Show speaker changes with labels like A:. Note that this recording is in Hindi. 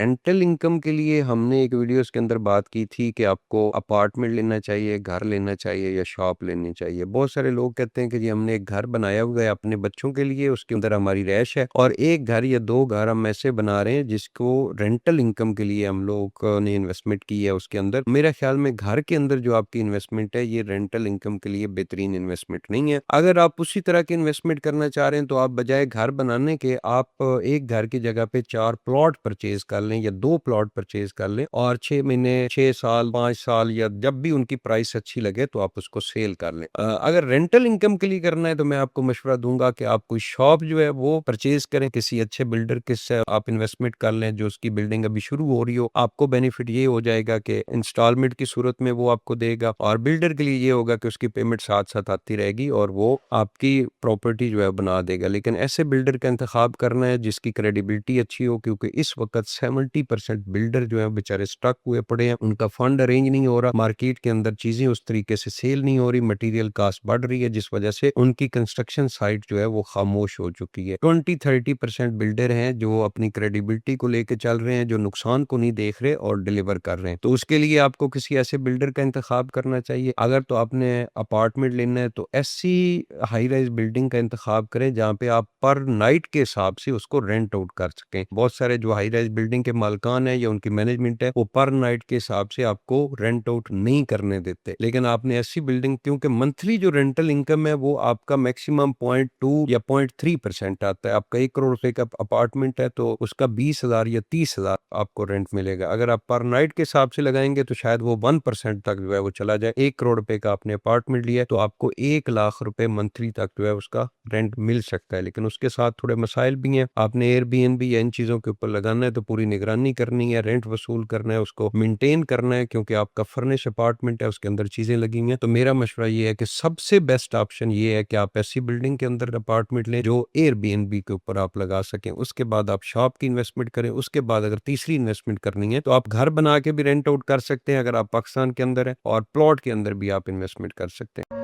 A: रेंटल इनकम के लिए हमने एक वीडियोस के अंदर बात की थी कि आपको अपार्टमेंट लेना चाहिए, घर लेना चाहिए या शॉप लेनी चाहिए। बहुत सारे लोग कहते हैं कि जी हमने एक घर बनाया हुआ है अपने बच्चों के लिए, उसके अंदर हमारी रैश है और एक घर या 2 घर हम ऐसे बना रहे हैं जिसको रेंटल इनकम के लिए हम लोग ने इन्वेस्टमेंट की है उसके अंदर। मेरा ख्याल में घर के अंदर जो आपकी इन्वेस्टमेंट है ये रेंटल इनकम के लिए बेहतरीन इन्वेस्टमेंट नहीं है। अगर आप उसी तरह की इन्वेस्टमेंट करना चाह रहे हैं तो आप बजाय घर बनाने के आप एक घर की जगह पे 4 प्लॉट परचेज़ कर लें या 2 प्लॉट परचेज़ कर लें और 6 महीने, 6 साल, 5 साल या जब भी उनकी प्राइस अच्छी लगे तो आप उसको सेल कर लें। अगर रेंटल इनकम के लिए करना है तो मैं आपको मशवरा दूँगा कि आप कोई शॉप जो है वो परचेज़ करें, किसी अच्छे बिल्डर के से आप इन्वेस्टमेंट कर लें जो उसकी बिल्डिंग अभी शुरू हो रही हो। आपको बेनिफिट ये हो जाएगा कि इंस्टॉलमेंट की सूरत में वो आपको देगा और बिल्डर के लिए ये होगा कि उसकी पेमेंट साथ-साथ आती रहेगी और वो आपकी प्रॉपर्टी जो है बना देगा। लेकिन ऐसे बिल्डर का इंतखाब करना है जिसकी क्रेडिबिलिटी अच्छी हो, क्योंकि इस वक़्त 70% बिल्डर जो हैं बेचारे स्टक हुए पड़े हैं। उनका फंड अरेंज नहीं हो रहा, मार्केट के अंदर चीज़ें उस तरीके से सेल नहीं हो रही, मटीरियल कॉस्ट बढ़ रही है जिस वजह से उनकी कंस्ट्रक्शन साइट जो है वो खामोश हो चुकी है। 20-30% बिल्डर हैं जो अपनी क्रेडिबिलिटी को लेके चल रहे हैं, जो नुकसान को नहीं देख रहे और डिलीवर कर रहे हैं। तो उसके लिए आपको किसी ऐसे बिल्डर का इंतखाब करना चाहिए। अगर तो आपने अपार्टमेंट लेना है तो ऐसी हाई राइज़ बिल्डिंग का इंतखाब करें जहाँ पे आप पर नाइट के हिसाब से उसको रेंट आउट कर सकें। बहुत सारे जो हाई राइज़ बिल्डिंग के मालिकान हैं या उनकी मैनेजमेंट है, वो पर नाइट के हिसाब से आपको रेंट आउट नहीं करने देते। लेकिन आपने ऐसी बिल्डिंग, क्योंकि मंथली जो रेंटल इनकम है वो आपका मैक्सिमम 0.2 या 0.3% आता है। आपका 1 करोड़ रुपए का अपार्टमेंट है तो उसका 20,000 या 30,000 आपको रेंट मिलेगा। अगर आप पर नाइट के हिसाब से लगाएँगे तो शायद वो 1% तक जो है वो चला जाए। 1 करोड़ रुपए का आपने अपार्टमेंट लिया है तो आपको 1 लाख रुपए मंथली तक जो है उसका रेंट मिल सकता है। लेकिन उसके साथ थोड़े मसाइल भी हैं। आपने एयरबीएनबी या इन चीज़ों के ऊपर लगाना है तो पूरी निगरानी करनी है, रेंट वसूल करना है, उसको मेंटेन करना है, क्योंकि आपका फर्निश अपार्टमेंट है, उसके अंदर चीज़ें लगी हुई हैं। तो मेरा मशवरा ये है कि सबसे बेस्ट ऑप्शन ये है कि आप ऐसी बिल्डिंग के अंदर अपार्टमेंट लें जो एयरबीएनबी के ऊपर आप लगा सकें। उसके बाद आप शॉप की इन्वेस्टमेंट करें। उसके बाद अगर तीसरी इन्वेस्टमेंट करनी है तो आप घर बना के भी रेंट आउट कर सकते हैं अगर आप पाकिस्तान के अंदर हैं, और प्लॉट के अंदर भी आप इन्वेस्टमेंट कर सकते हैं।